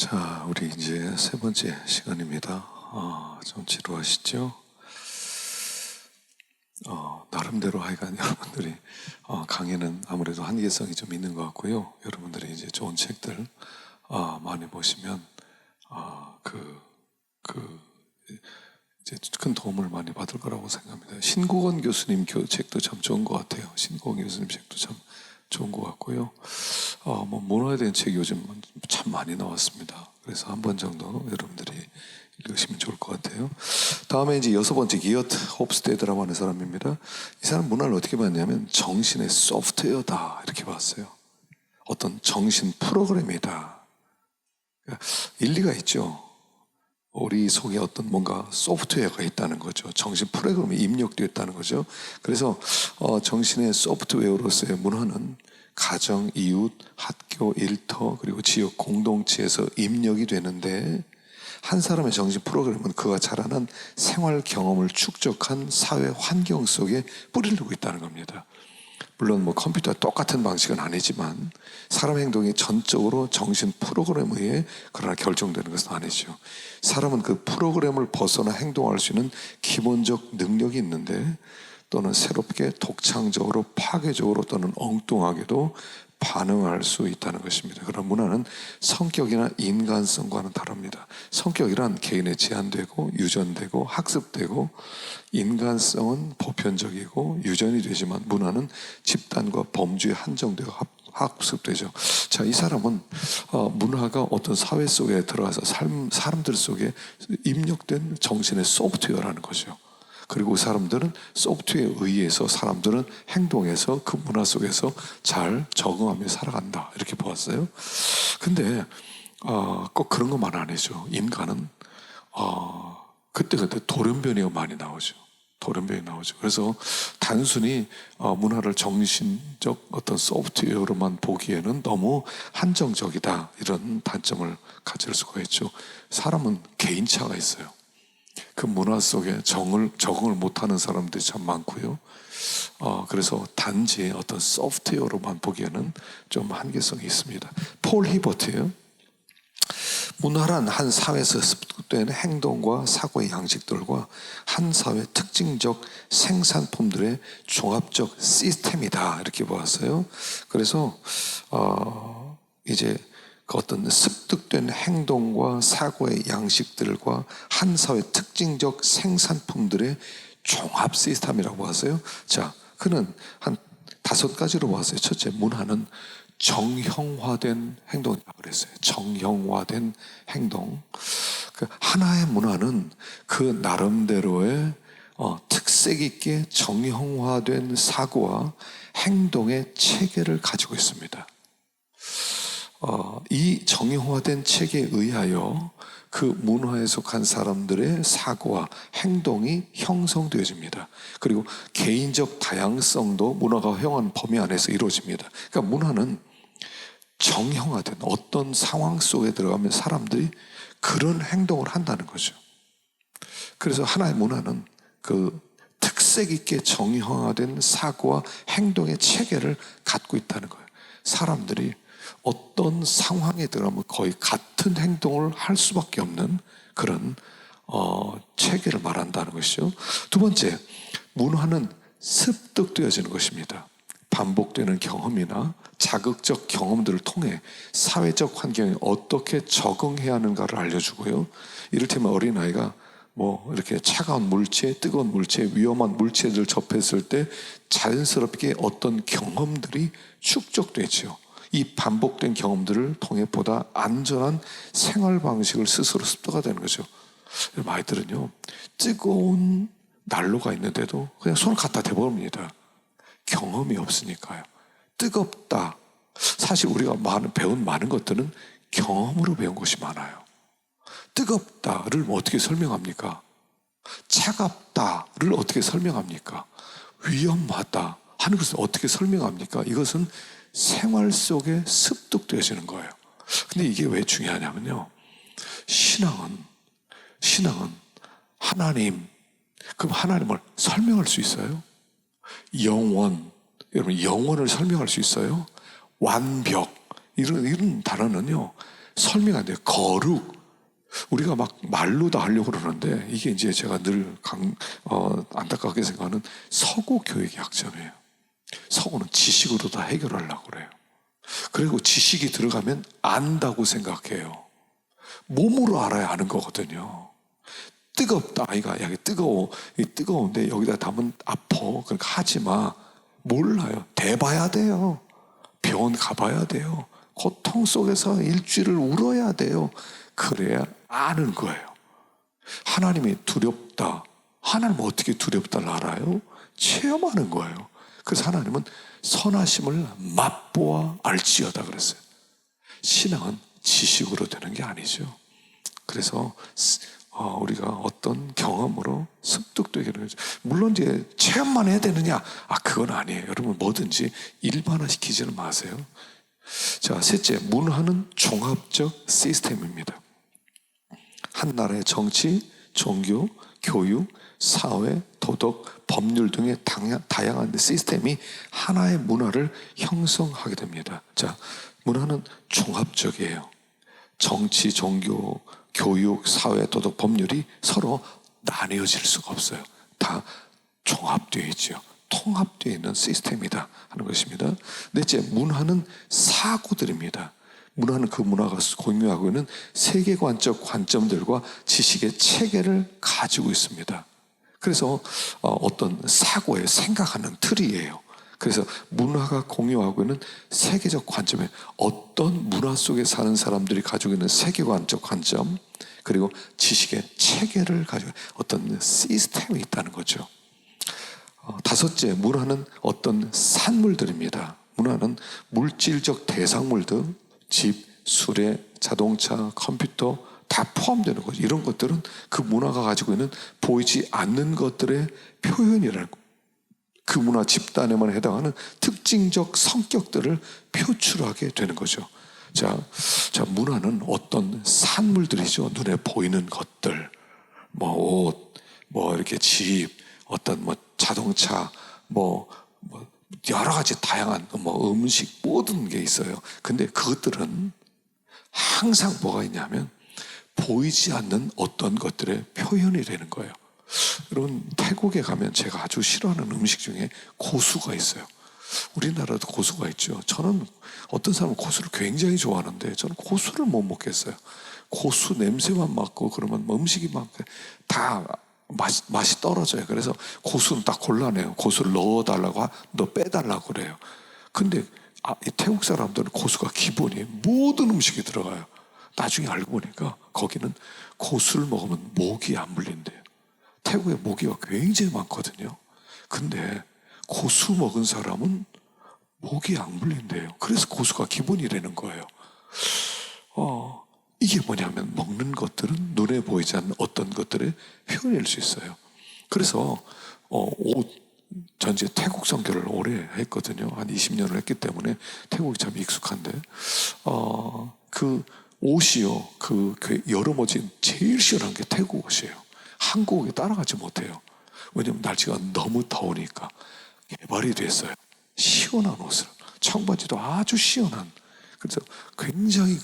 자, 우리 이제 세 번째 시간입니다. 좀 지루하시죠? 나름대로 하여간 여러분들이 강의는 아무래도 한계성이 좀 있는 것 같고요. 여러분들이 이제 좋은 책들 많이 보시면 이제 큰 도움을 많이 받을 거라고 생각합니다. 신국원 교수님 책도 참 좋은 것 같아요. 신국원 교수님 책도 참 좋은 것 같고요. 문화에 대한 책이 요즘 참 많이 나왔습니다. 그래서 한 번 정도 여러분들이 읽으시면 좋을 것 같아요. 다음에 이제 여섯 번째 기어트 홉스테드라고 하는 사람입니다. 이 사람 문화를 어떻게 봤냐면 정신의 소프트웨어다 이렇게 봤어요. 어떤 정신 프로그램이다. 일리가 있죠. 우리 속에 어떤 뭔가 소프트웨어가 있다는 거죠. 정신 프로그램이 입력되어 있다는 거죠. 그래서 정신의 소프트웨어로서의 문화는 가정, 이웃, 학교, 일터 그리고 지역 공동체에서 입력이 되는데 한 사람의 정신 프로그램은 그가 자라난 생활 경험을 축적한 사회 환경 속에 뿌리르고 있다는 겁니다. 물론 컴퓨터와 똑같은 방식은 아니지만 사람 행동이 전적으로 정신 프로그램에 의해 그러나 결정되는 것은 아니죠. 사람은 그 프로그램을 벗어나 행동할 수 있는 기본적 능력이 있는데 또는 새롭게 독창적으로 파괴적으로 또는 엉뚱하게도 반응할 수 있다는 것입니다. 그러나 문화는 성격이나 인간성과는 다릅니다. 성격이란 개인에 제한되고 유전되고 학습되고 인간성은 보편적이고 유전이 되지만 문화는 집단과 범주에 한정되고 학습되죠. 자, 이 사람은 문화가 어떤 사회 속에 들어가서 사람들 속에 입력된 정신의 소프트웨어라는 거죠. 그리고 사람들은 소프트웨어에 의해서 사람들은 행동해서 그 문화 속에서 잘 적응하며 살아간다 이렇게 보았어요. 근데 꼭 그런 것만 아니죠. 인간은 그때 돌연변이가 많이 나오죠. 돌연변이 나오죠. 그래서 단순히 문화를 정신적 어떤 소프트웨어로만 보기에는 너무 한정적이다 이런 단점을 가질 수가 있죠. 사람은 개인차가 있어요. 그 문화 속에 적응을 못하는 사람들이 참 많고요. 그래서 단지 어떤 소프트웨어로만 보기에는 좀 한계성이 있습니다. 폴 히버트예요. 문화란 한 사회에서 습득된 행동과 사고의 양식들과 한 사회 특징적 생산품들의 종합적 시스템이다 이렇게 보았어요. 그래서 이제 그 어떤 습득된 행동과 사고의 양식들과 한 사회 특징적 생산품들의 종합 시스템이라고 보았어요. 자, 그는 한 5가지로 보았어요. 첫째, 문화는 정형화된 행동이라고 그랬어요. 정형화된 행동. 그 하나의 문화는 그 나름대로의 특색 있게 정형화된 사고와 행동의 체계를 가지고 있습니다. 이 정형화된 체계에 의하여 그 문화에 속한 사람들의 사고와 행동이 형성되어집니다. 그리고 개인적 다양성도 문화가 허용한 범위 안에서 이루어집니다. 그러니까 문화는 정형화된 어떤 상황 속에 들어가면 사람들이 그런 행동을 한다는 거죠. 그래서 하나의 문화는 그 특색 있게 정형화된 사고와 행동의 체계를 갖고 있다는 거예요. 사람들이 어떤 상황에 들어가면 거의 같은 행동을 할 수밖에 없는 그런 체계를 말한다는 것이죠. 두 번째, 문화는 습득되어지는 것입니다. 반복되는 경험이나 자극적 경험들을 통해 사회적 환경에 어떻게 적응해야 하는가를 알려주고요. 이를테면 어린아이가 이렇게 차가운 물체, 뜨거운 물체, 위험한 물체들을 접했을 때 자연스럽게 어떤 경험들이 축적되죠. 이 반복된 경험들을 통해 보다 안전한 생활 방식을 스스로 습득하게 되는 거죠. 아이들은요, 뜨거운 난로가 있는데도 그냥 손을 갖다 대버립니다. 경험이 없으니까요. 뜨겁다. 사실 우리가 배운 많은 것들은 경험으로 배운 것이 많아요. 뜨겁다를 어떻게 설명합니까? 차갑다를 어떻게 설명합니까? 위험하다 하는 것을 어떻게 설명합니까? 이것은 생활 속에 습득되어지는 거예요. 근데 이게 왜 중요하냐면요. 신앙은 하나님, 그럼 하나님을 설명할 수 있어요? 영원, 여러분 영원을 설명할 수 있어요? 완벽, 이런 단어는요, 설명 안 돼요. 거룩. 우리가 막 말로 다 하려고 그러는데 이게 이제 제가 늘 안타깝게 생각하는 서구 교육의 약점이에요. 서구는 지식으로 다 해결하려고 그래요. 그리고 지식이 들어가면 안다고 생각해요. 몸으로 알아야 아는 거거든요. 뜨겁다. 아이가 야, 뜨거운데 여기다 담으면 아파. 그러니까 하지 마. 몰라요. 대봐야 돼요. 병원 가봐야 돼요. 고통 속에서 일주일을 울어야 돼요. 그래야 아는 거예요. 하나님이 두렵다. 하나님은 어떻게 두렵다를 알아요? 체험하는 거예요. 그래서 하나님은 선하심을 맛보아 알지어다 그랬어요. 신앙은 지식으로 되는 게 아니죠. 그래서 우리가 어떤 경험으로 습득되게 되는 거죠. 물론 이제 체험만 해야 되느냐? 그건 아니에요. 여러분 뭐든지 일반화시키지는 마세요. 자, 셋째, 문화는 종합적 시스템입니다. 한 나라의 정치, 종교, 교육, 사회, 도덕, 법률 등의 다양한 시스템이 하나의 문화를 형성하게 됩니다. 자, 문화는 종합적이에요. 정치, 종교, 교육, 사회, 도덕, 법률이 서로 나뉘어질 수가 없어요. 다 종합되어 있죠. 통합되어 있는 시스템이다 하는 것입니다. 넷째, 문화는 사고들입니다. 문화는 그 문화가 공유하고 있는 세계관적 관점들과 지식의 체계를 가지고 있습니다. 그래서 어떤 사고에 생각하는 틀이에요. 그래서 문화가 공유하고 있는 세계적 관점에 어떤 문화 속에 사는 사람들이 가지고 있는 세계관적 관점, 그리고 지식의 체계를 가지고 어떤 시스템이 있다는 거죠. 다섯째, 문화는 어떤 산물들입니다. 문화는 물질적 대상물들, 집, 수레, 자동차, 컴퓨터 다 포함되는 거죠. 이런 것들은 그 문화가 가지고 있는 보이지 않는 것들의 표현이라는 거예요. 그 문화 집단에만 해당하는 특징적 성격들을 표출하게 되는 거죠. 자, 문화는 어떤 산물들이죠. 눈에 보이는 것들, 옷, 이렇게 집, 어떤 자동차, 여러 가지 다양한 음식 모든 게 있어요. 근데 그것들은 항상 뭐가 있냐면 보이지 않는 어떤 것들의 표현이 되는 거예요. 여러분, 태국에 가면 제가 아주 싫어하는 음식 중에 고수가 있어요. 우리나라도 고수가 있죠. 저는 어떤 사람은 고수를 굉장히 좋아하는데 저는 고수를 못 먹겠어요. 고수 냄새만 맡고 그러면 음식이 막 다 맛이 떨어져요. 그래서 고수는 딱 곤란해요. 고수를 넣어달라고 빼달라고 그래요. 근데 이 태국 사람들은 고수가 기본이에요. 모든 음식에 들어가요. 나중에 알고 보니까 거기는 고수를 먹으면 모기 안 물린대요. 태국에 모기가 굉장히 많거든요. 근데 고수 먹은 사람은 모기 안 물린대요. 그래서 고수가 기본이라는 거예요. 이게 뭐냐면 먹는 것들은 눈에 보이지 않는 어떤 것들의 표현일 수 있어요. 그래서 전 이제 태국 선교를 오래 했거든요. 한 20년을 했기 때문에 태국이 참 익숙한데 그 옷이요. 그 여름 옷이 제일 시원한 게 태국 옷이에요. 한국 옷에 따라가지 못해요. 왜냐면 날씨가 너무 더우니까 개발이 됐어요. 시원한 옷을. 청바지도 아주 시원한. 그래서 굉장히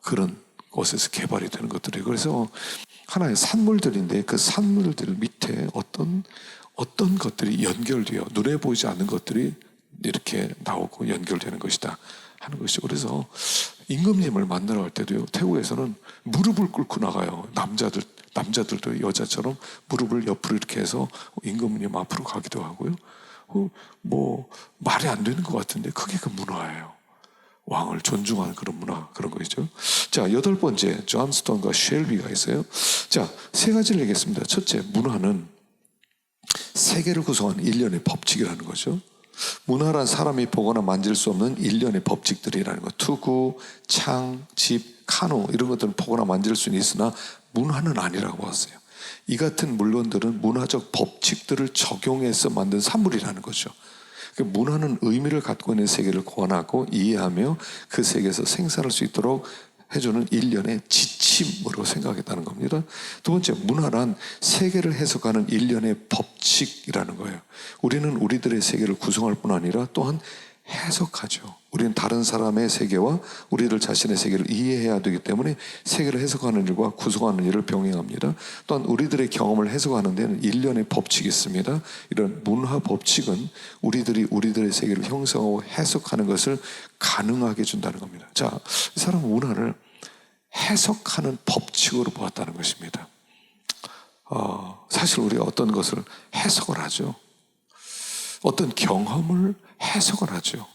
그런 곳에서 개발이 되는 것들이. 그래서 하나의 산물들인데 그 산물들 밑에 어떤 것들이 연결되어 눈에 보이지 않는 것들이 이렇게 나오고 연결되는 것이다 하는 것이죠. 그래서 임금님을 만나러 갈 때도요, 태국에서는 무릎을 꿇고 나가요. 남자들도 여자처럼 무릎을 옆으로 이렇게 해서 임금님 앞으로 가기도 하고요. 말이 안 되는 것 같은데 그게 그 문화예요. 왕을 존중하는 그런 문화, 그런 거죠. 자, 8번째, 존 스톤과 쉘비가 있어요. 자, 3가지를 얘기했습니다. 첫째, 문화는 세계를 구성하는 일련의 법칙이라는 거죠. 문화란 사람이 보거나 만질 수 없는 일련의 법칙들이라는 것. 투구, 창, 집, 카누 이런 것들은 보거나 만질 수는 있으나 문화는 아니라고 봤어요. 이 같은 물건들은 문화적 법칙들을 적용해서 만든 산물이라는 거죠. 문화는 의미를 갖고 있는 세계를 권하고 이해하며 그 세계에서 생산할 수 있도록 해주는 일련의 지침으로 생각했다는 겁니다. 두 번째, 문화란 세계를 해석하는 일련의 법칙이라는 거예요. 우리는 우리들의 세계를 구성할 뿐 아니라 또한 해석하죠. 우리는 다른 사람의 세계와 우리들 자신의 세계를 이해해야 되기 때문에 세계를 해석하는 일과 구성하는 일을 병행합니다. 또한 우리들의 경험을 해석하는 데는 일련의 법칙이 있습니다. 이런 문화 법칙은 우리들이 우리들의 세계를 형성하고 해석하는 것을 가능하게 해준다는 겁니다. 자, 이 사람은 문화를 해석하는 법칙으로 보았다는 것입니다. 사실 우리가 어떤 것을 해석을 하죠. 어떤 경험을 해석을 하죠.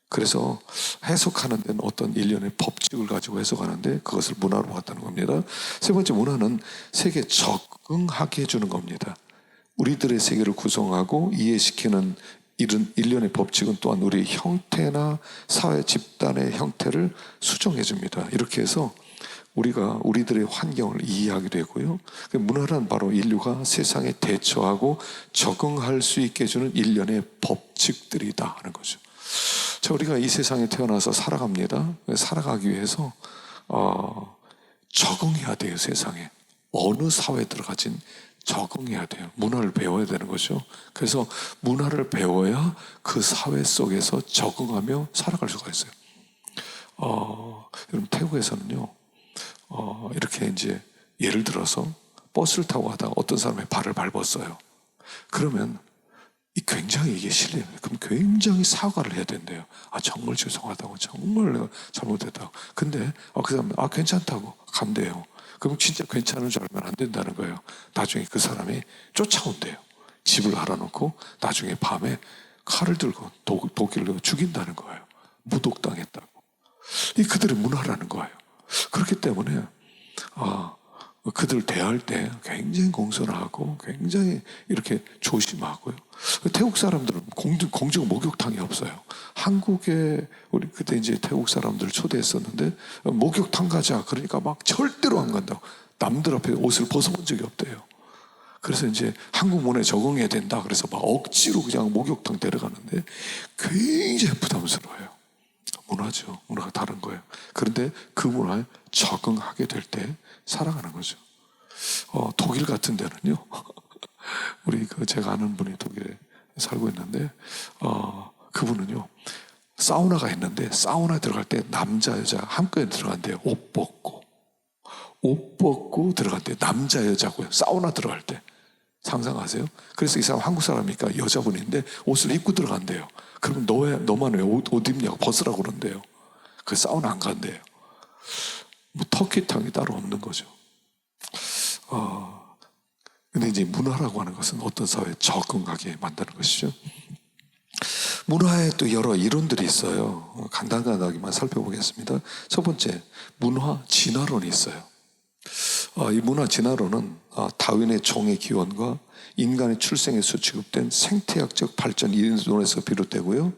그래서 해석하는 데는 어떤 일련의 법칙을 가지고 해석하는데 그것을 문화로 보았다는 겁니다. 세 번째, 문화는 세계에 적응하게 해주는 겁니다. 우리들의 세계를 구성하고 이해시키는 이런 일련의 법칙은 또한 우리의 형태나 사회 집단의 형태를 수정해 줍니다. 이렇게 해서 우리가 우리들의 환경을 이해하게 되고요. 문화란 바로 인류가 세상에 대처하고 적응할 수 있게 해주는 일련의 법칙들이다 하는 거죠. 자, 우리가 이 세상에 태어나서 살아갑니다. 살아가기 위해서 적응해야 돼요. 세상에 어느 사회에 들어가진 적응해야 돼요. 문화를 배워야 되는 거죠. 그래서 문화를 배워야 그 사회 속에서 적응하며 살아갈 수가 있어요. 여러분, 태국에서는요, 이렇게 이제 예를 들어서 버스를 타고 가다가 어떤 사람의 발을 밟았어요. 그러면 굉장히 이게 실례예요. 그럼 굉장히 사과를 해야 된대요. 정말 죄송하다고, 정말 내가 잘못했다고. 근데 그 사람은 괜찮다고 간대요. 그럼 진짜 괜찮은 줄 알면 안 된다는 거예요. 나중에 그 사람이 쫓아온대요. 집을 알아놓고 나중에 밤에 칼을 들고 독일로 죽인다는 거예요. 무독당했다고. 이 그들의 문화라는 거예요. 그렇기 때문에 그들 대할 때 굉장히 공손하고 굉장히 이렇게 조심하고요. 태국 사람들은 공중 목욕탕이 없어요. 한국에 우리 그때 이제 태국 사람들 초대했었는데 목욕탕 가자 그러니까 막 절대로 안 간다고. 남들 앞에 옷을 벗어본 적이 없대요. 그래서 이제 한국 문화에 적응해야 된다 그래서 막 억지로 그냥 목욕탕 데려가는데 굉장히 부담스러워요. 문화죠. 문화가 다른 거예요. 그런데 그 문화에 적응하게 될 때 살아가는 거죠. 독일 같은 데는요, 우리 제가 아는 분이 독일에 살고 있는데, 그분은요, 사우나가 있는데, 사우나에 들어갈 때 남자, 여자 한꺼번에 들어간대요. 옷 벗고 들어간대요. 남자, 여자고요. 사우나 들어갈 때. 상상하세요? 그래서 이 사람 한국 사람이니까 여자분인데 옷을 입고 들어간대요. 그러면 너만 왜 옷 입냐고 벗으라고 그런대요. 그 사우나 안 간대요. 뭐 터키탕이 따로 없는 거죠. 근데 이제 문화라고 하는 것은 어떤 사회에 적응하게 만드는 것이죠. 문화에 또 여러 이론들이 있어요. 간단하게만 살펴보겠습니다. 첫 번째, 문화 진화론이 있어요. 이 문화 진화론은 다윈의 종의 기원과 인간의 출생에서 취급된 생태학적 발전 이론에서 비롯되고요.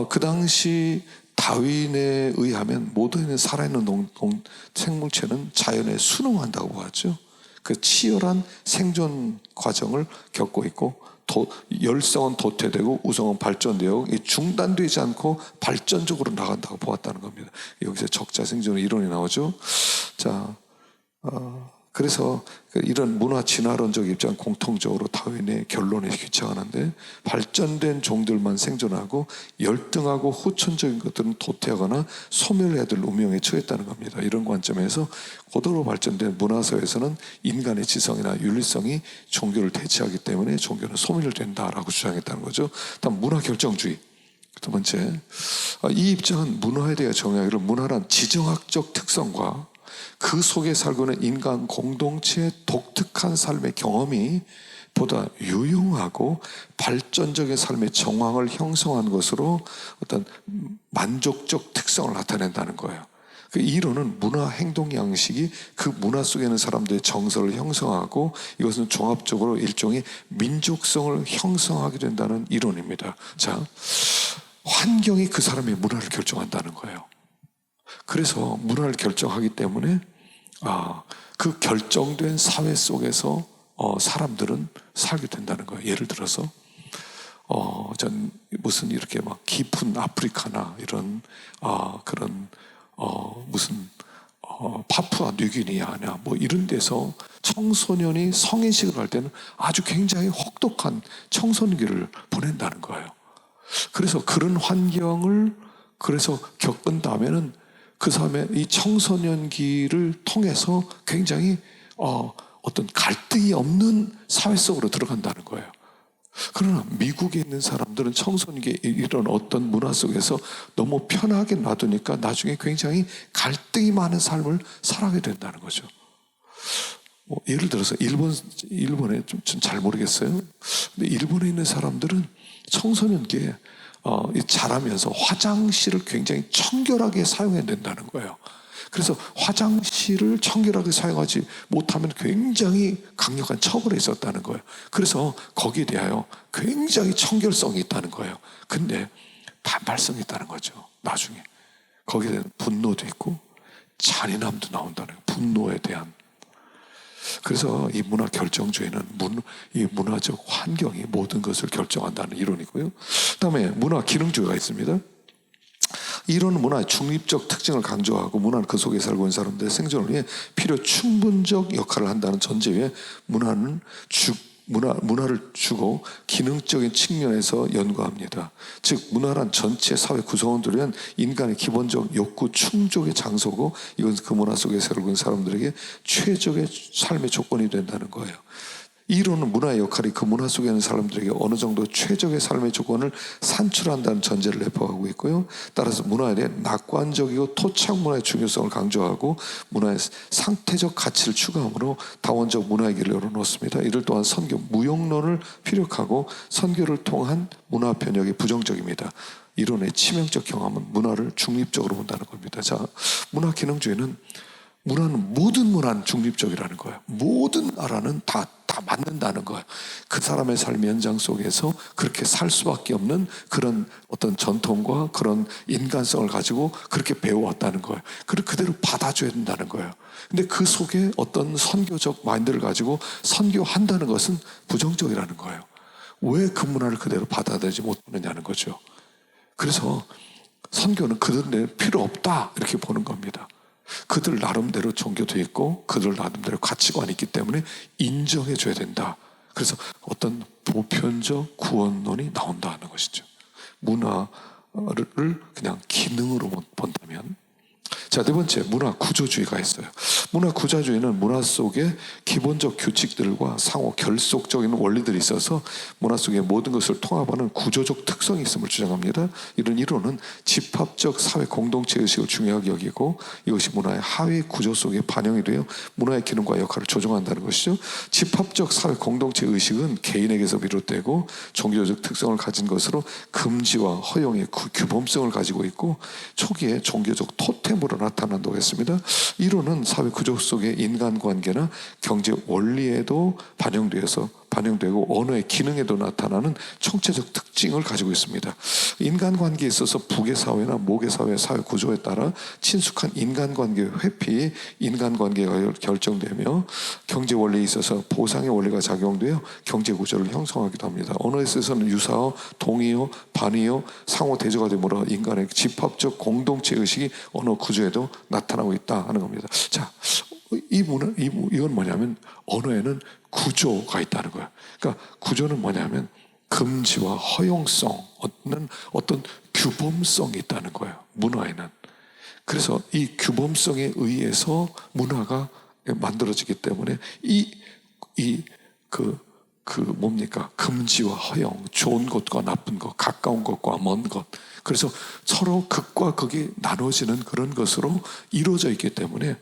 그 당시 다윈에 의하면 모든 살아있는 생물체는 자연에 순응한다고 보았죠. 그 치열한 생존 과정을 겪고 있고 열성은 도태되고 우성은 발전되고 중단되지 않고 발전적으로 나간다고 보았다는 겁니다. 여기서 적자 생존의 이론이 나오죠. 자, 그래서 이런 문화 진화론적 입장 공통적으로 다윈의 결론에 귀착하는데 발전된 종들만 생존하고 열등하고 후천적인 것들은 도태하거나 소멸해야 될 운명에 처했다는 겁니다. 이런 관점에서 고도로 발전된 문화사회에서는 인간의 지성이나 윤리성이 종교를 대체하기 때문에 종교는 소멸된다라고 주장했다는 거죠. 다음 문화 결정주의. 두 번째, 이 입장은 문화에 대해 정의하기를 문화란 지정학적 특성과 그 속에 살고 있는 인간 공동체의 독특한 삶의 경험이 보다 유용하고 발전적인 삶의 정황을 형성한 것으로 어떤 만족적 특성을 나타낸다는 거예요. 그 이론은 문화 행동 양식이 그 문화 속에 있는 사람들의 정서를 형성하고 이것은 종합적으로 일종의 민족성을 형성하게 된다는 이론입니다. 자, 환경이 그 사람의 문화를 결정한다는 거예요. 그래서 문화를 결정하기 때문에 그 결정된 사회 속에서 사람들은 살게 된다는 거예요. 예를 들어서 전 무슨 이렇게 막 깊은 아프리카나 이런 그런 무슨 파푸아 뉴기니아나 뭐 이런 데서 청소년이 성인식을 할 때는 아주 굉장히 혹독한 청소년기를 보낸다는 거예요. 그래서 그런 환경을 그래서 겪은 다음에는 그 사람의 이 청소년기를 통해서 굉장히 어떤 갈등이 없는 사회 속으로 들어간다는 거예요. 그러나 미국에 있는 사람들은 청소년기에 이런 어떤 문화 속에서 너무 편하게 놔두니까 나중에 굉장히 갈등이 많은 삶을 살아가게 된다는 거죠. 예를 들어서 일본에 좀 잘 모르겠어요. 근데 일본에 있는 사람들은 청소년기에 자라면서 화장실을 굉장히 청결하게 사용해야 된다는 거예요. 그래서 화장실을 청결하게 사용하지 못하면 굉장히 강력한 처벌이 있었다는 거예요. 그래서 거기에 대하여 굉장히 청결성이 있다는 거예요. 근데 반발성이 있다는 거죠. 나중에 거기에 대한 분노도 있고 잔인함도 나온다는 거예요. 분노에 대한. 그래서 이 문화 결정주의는 이 문화적 환경이 모든 것을 결정한다는 이론이고요. 그다음에 문화 기능주의가 있습니다. 이런 문화의 중립적 특징을 강조하고 문화는 그 속에 살고 있는 사람들의 생존을 위해 필요 충분적 역할을 한다는 전제에 문화를 주고 기능적인 측면에서 연구합니다. 즉 문화란 전체 사회 구성원들을 위한 인간의 기본적 욕구 충족의 장소고 이건 그 문화 속에 살고 있는 사람들에게 최적의 삶의 조건이 된다는 거예요. 이론은 문화의 역할이 그 문화 속에 있는 사람들에게 어느 정도 최적의 삶의 조건을 산출한다는 전제를 내포하고 있고요. 따라서 문화에 대해 낙관적이고 토착 문화의 중요성을 강조하고 문화의 상태적 가치를 추구함으로 다원적 문화의 길을 열어놓습니다. 이를 또한 선교 무용론을 피력하고 선교를 통한 문화 편역이 부정적입니다. 이론의 치명적 경험은 문화를 중립적으로 본다는 겁니다. 자, 문화 기능주의는 모든 문화는 중립적이라는 거예요. 모든 나라는 다 맞는다는 거예요. 그 사람의 삶 연장 속에서 그렇게 살 수밖에 없는 그런 어떤 전통과 그런 인간성을 가지고 그렇게 배워왔다는 거예요. 그대로 받아줘야 된다는 거예요. 근데 그 속에 어떤 선교적 마인드를 가지고 선교한다는 것은 부정적이라는 거예요. 왜 그 문화를 그대로 받아들이지 못하느냐는 거죠. 그래서 선교는 그들은 필요 없다 이렇게 보는 겁니다. 그들 나름대로 종교도 있고 그들 나름대로 가치관이 있기 때문에 인정해줘야 된다. 그래서 어떤 보편적 구원론이 나온다는 것이죠. 문화를 그냥 기능으로 본다면. 자, 네 번째 문화 구조주의가 있어요. 문화 구조주의는 문화 속에 기본적 규칙들과 상호 결속적인 원리들이 있어서 문화 속의 모든 것을 통합하는 구조적 특성이 있음을 주장합니다. 이런 이론은 집합적 사회 공동체 의식을 중요하게 여기고 이것이 문화의 하위 구조 속에 반영이 되어 문화의 기능과 역할을 조정한다는 것이죠. 집합적 사회 공동체 의식은 개인에게서 비롯되고 종교적 특성을 가진 것으로 금지와 허용의 규범성을 가지고 있고 초기에 종교적 토템으로 나타난다고 했습니다. 이론은 사회 구조 속의 인간관계나 경제 원리에도 반영되고 언어의 기능에도 나타나는 총체적 특징을 가지고 있습니다. 인간관계에 있어서 북의 사회나 목의 사회 구조에 따라 친숙한 인간관계 회피, 인간관계가 결정되며 경제 원리에 있어서 보상의 원리가 작용되어 경제 구조를 형성하기도 합니다. 언어에 있어서는 유사어, 동의어, 반의어, 상호 대조가 되므로 인간의 집합적 공동체 의식이 언어 구조에도 나타나고 있다 하는 겁니다. 자, 이건 뭐냐면 언어에는 구조가 있다는 거예요. 그러니까 구조는 뭐냐면 금지와 허용성, 어떤 규범성이 있다는 거예요. 문화에는. 그래서 이 규범성에 의해서 문화가 만들어지기 때문에 뭡니까? 금지와 허용, 좋은 것과 나쁜 것, 가까운 것과 먼 것. 그래서 서로 극과 극이 나눠지는 그런 것으로 이루어져 있기 때문에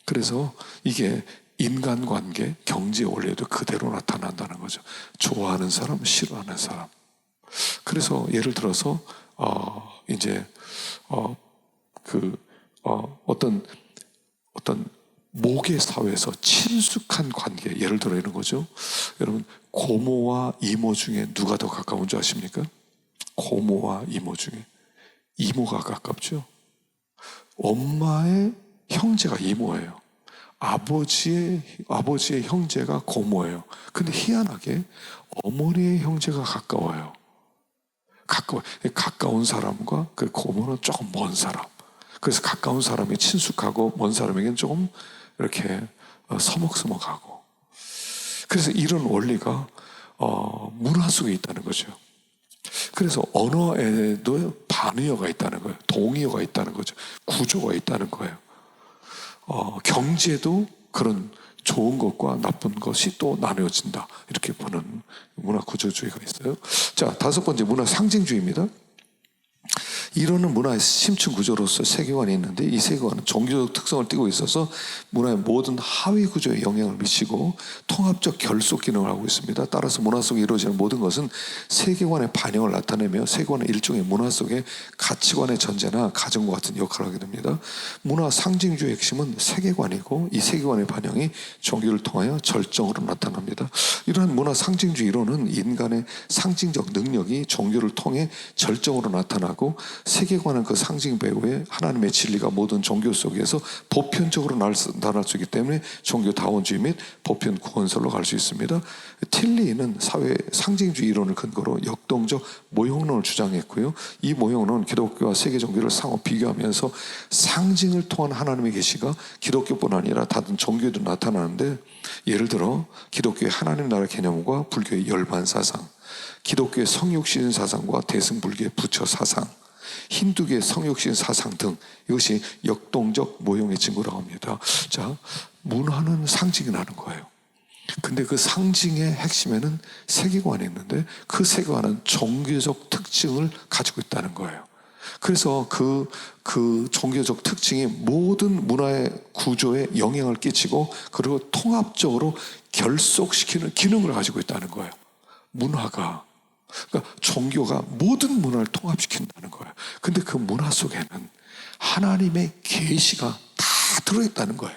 그래서 이게 인간관계, 경제 원리에도 그대로 나타난다는 거죠. 좋아하는 사람, 싫어하는 사람. 그래서 예를 들어서 어떤 모계 사회에서 친숙한 관계, 예를 들어 이런 거죠. 여러분 고모와 이모 중에 누가 더 가까운 줄 아십니까? 고모와 이모 중에 이모가 가깝죠. 엄마의 형제가 이모예요. 아버지의 형제가 고모예요. 근데 희한하게 어머니의 형제가 가까워요. 가까운 사람과 그 고모는 조금 먼 사람. 그래서 가까운 사람이 친숙하고 먼 사람에게는 조금 이렇게 서먹서먹하고. 그래서 이런 원리가 문화 속에 있다는 거죠. 그래서 언어에도 반의어가 있다는 거예요. 동의어가 있다는 거죠. 구조가 있다는 거예요. 경제도 그런 좋은 것과 나쁜 것이 또 나누어진다. 이렇게 보는 문화 구조주의가 있어요. 자, 다섯 번째 문화 상징주의입니다. 이러는 문화의 심층 구조로서 세계관이 있는데 이 세계관은 종교적 특성을 띠고 있어서 문화의 모든 하위 구조에 영향을 미치고 통합적 결속 기능을 하고 있습니다. 따라서 문화 속에 이루어지는 모든 것은 세계관의 반영을 나타내며 세계관의 일종의 문화 속의 가치관의 전제나 가정과 같은 역할을 하게 됩니다. 문화 상징주의의 핵심은 세계관이고 이 세계관의 반영이 종교를 통하여 절정으로 나타납니다. 이러한 문화 상징주의 이론은 인간의 상징적 능력이 종교를 통해 절정으로 나타나고 세계관은 그 상징 배후에 하나님의 진리가 모든 종교 속에서 보편적으로 나타날 수 있기 때문에 종교다원주의 및 보편 구원설로 갈 수 있습니다. 틸리는 사회 상징주의 이론을 근거로 역동적 모형론을 주장했고요. 이 모형론은 기독교와 세계 종교를 상호 비교하면서 상징을 통한 하나님의 계시가 기독교뿐 아니라 다른 종교에도 나타나는데, 예를 들어 기독교의 하나님 나라 개념과 불교의 열반 사상, 기독교의 성육신 사상과 대승불교의 부처 사상, 힌두교의 성육신 사상 등 이것이 역동적 모형의 증거라고 합니다. 자, 문화는 상징이 나는 거예요. 근데 그 상징의 핵심에는 세계관이 있는데 그 세계관은 종교적 특징을 가지고 있다는 거예요. 그래서 그 종교적 특징이 모든 문화의 구조에 영향을 끼치고 그리고 통합적으로 결속시키는 기능을 가지고 있다는 거예요. 문화가. 그러니까 종교가 모든 문화를 통합시킨다는 거예요. 근데 그 문화 속에는 하나님의 계시가 다 들어있다는 거예요.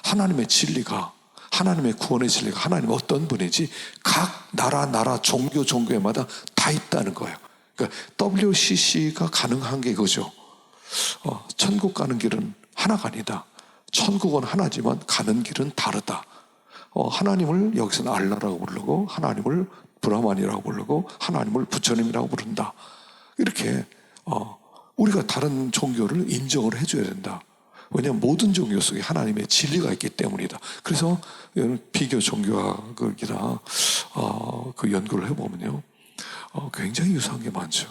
하나님의 진리가, 하나님의 구원의 진리가 하나님 어떤 분인지 각 나라 종교마다 다 있다는 거예요. 그러니까 WCC가 가능한 게 그거죠. 천국 가는 길은 하나가 아니다. 천국은 하나지만 가는 길은 다르다. 하나님을 여기서는 알라라고 부르고 하나님을 브라만이라고 부르고 하나님을 부처님이라고 부른다. 이렇게 우리가 다른 종교를 인정을 해줘야 된다. 왜냐하면 모든 종교 속에 하나님의 진리가 있기 때문이다. 그래서 비교 종교학이나 그 연구를 해보면요, 굉장히 유사한 게 많죠.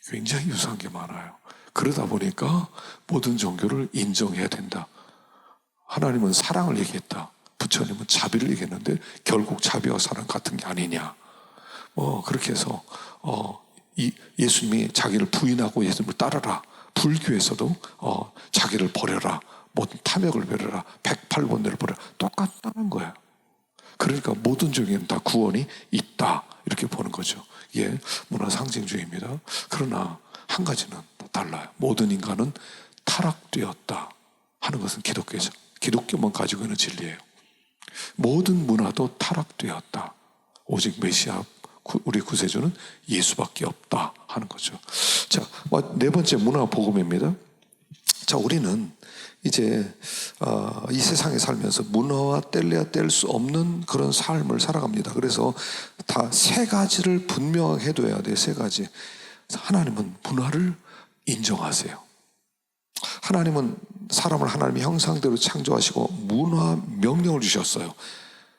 굉장히 유사한 게 많아요. 그러다 보니까 모든 종교를 인정해야 된다. 하나님은 사랑을 얘기했다. 부처님은 자비를 얘기했는데 결국 자비와 사랑 같은 게 아니냐. 그렇게 해서 예수님이 자기를 부인하고 예수님을 따르라. 불교에서도 자기를 버려라. 모든 탐욕을 버려라. 108번뇌를 버려라. 똑같다는 거예요. 그러니까 모든 종교는 다 구원이 있다. 이렇게 보는 거죠. 이게 문화 상징주의입니다. 그러나 한 가지는 달라요. 모든 인간은 타락되었다 하는 것은 기독교죠. 기독교만 가지고 있는 진리예요. 모든 문화도 타락되었다. 오직 메시아 우리 구세주는 예수밖에 없다 하는 거죠. 자, 네 번째 문화 복음입니다. 자, 우리는 이제 이 세상에 살면서 문화와 뗄래야 뗄 수 없는 그런 삶을 살아갑니다. 그래서 다 세 가지를 분명하게 해둬야 돼요. 세 가지. 하나님은 문화를 인정하세요. 하나님은 사람을 하나님의 형상대로 창조하시고 문화 명령을 주셨어요.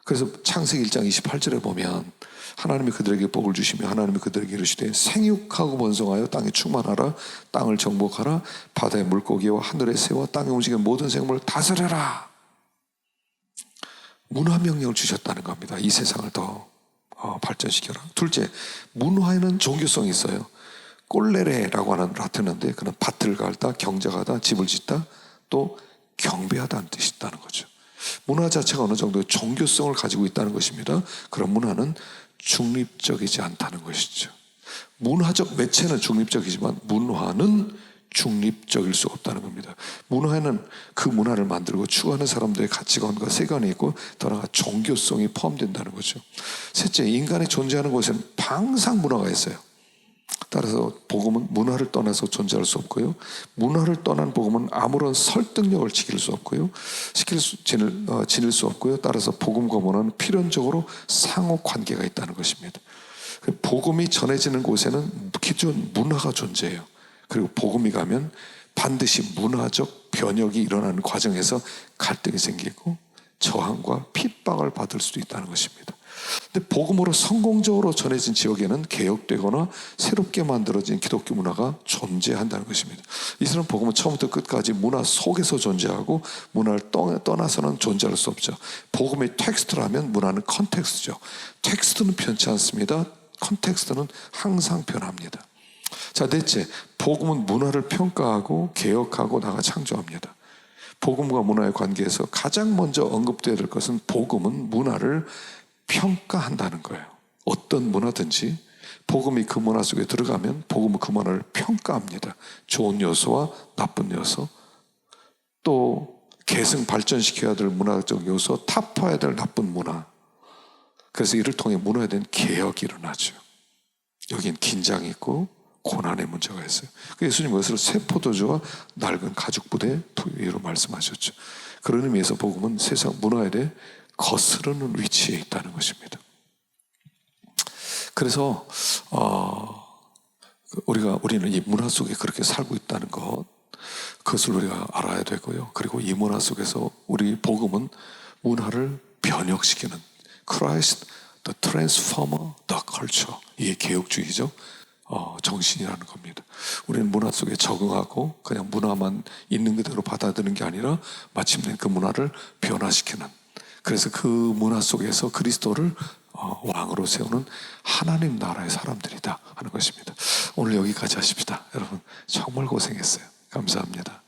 그래서 창세기 1장 28절에 보면 하나님이 그들에게 복을 주시며 하나님이 그들에게 이르시되 생육하고 번성하여 땅에 충만하라. 땅을 정복하라. 바다의 물고기와 하늘의 새와 땅에 움직이는 모든 생물을 다스려라. 문화 명령을 주셨다는 겁니다. 이 세상을 더 발전시켜라. 둘째, 문화에는 종교성이 있어요. 꼴레레라고 하는 라틴어인데 그는 밭을 갈다, 경작하다, 집을 짓다, 또 경배하다는 뜻이 있다는 거죠. 문화 자체가 어느 정도 종교성을 가지고 있다는 것입니다. 그런 문화는 중립적이지 않다는 것이죠. 문화적 매체는 중립적이지만 문화는 중립적일 수 없다는 겁니다. 문화에는 그 문화를 만들고 추구하는 사람들의 가치관과 세관이 있고 더 나아가 종교성이 포함된다는 거죠. 셋째, 인간이 존재하는 곳에는 항상 문화가 있어요. 따라서 복음은 문화를 떠나서 존재할 수 없고요. 문화를 떠난 복음은 아무런 설득력을 지닐 수 없고요. 지닐 수 없고요. 따라서 복음과 문화는 필연적으로 상호 관계가 있다는 것입니다. 복음이 전해지는 곳에는 기존 문화가 존재해요. 그리고 복음이 가면 반드시 문화적 변혁이 일어나는 과정에서 갈등이 생기고 저항과 핍박을 받을 수도 있다는 것입니다. 근데 복음으로 성공적으로 전해진 지역에는 개혁되거나 새롭게 만들어진 기독교 문화가 존재한다는 것입니다. 이스라엘 복음은 처음부터 끝까지 문화 속에서 존재하고 문화를 떠나서는 존재할 수 없죠. 복음의 텍스트라면 문화는 컨텍스트죠. 텍스트는 변치 않습니다. 컨텍스트는 항상 변합니다. 자, 넷째, 복음은 문화를 평가하고 개혁하고 나가 창조합니다. 복음과 문화의 관계에서 가장 먼저 언급되어야 될 것은 복음은 문화를 평가한다는 거예요. 어떤 문화든지 복음이 그 문화 속에 들어가면 복음은 그 문화를 평가합니다. 좋은 요소와 나쁜 요소, 또 계승 발전시켜야 될 문화적 요소, 타파해야 될 나쁜 문화. 그래서 이를 통해 문화에 대한 개혁이 일어나죠. 여긴 긴장이 있고 고난의 문제가 있어요. 예수님 그것을 새 포도주와 낡은 가죽 부대 부위로 말씀하셨죠. 그런 의미에서 복음은 세상 문화에 대해 거스르는 위치에 있다는 것입니다. 그래서 우리는 이 문화 속에 그렇게 살고 있다는 것, 그것을 우리가 알아야 되고요. 그리고 이 문화 속에서 우리 복음은 문화를 변혁시키는 Christ, the transformer, the culture, 이게 개혁주의죠. 정신이라는 겁니다. 우리는 문화 속에 적응하고 그냥 문화만 있는 그대로 받아들이는 게 아니라 마침내 그 문화를 변화시키는, 그래서 그 문화 속에서 그리스도를 왕으로 세우는 하나님 나라의 사람들이다 하는 것입니다. 오늘 여기까지 하십시다. 여러분 정말 고생했어요. 감사합니다.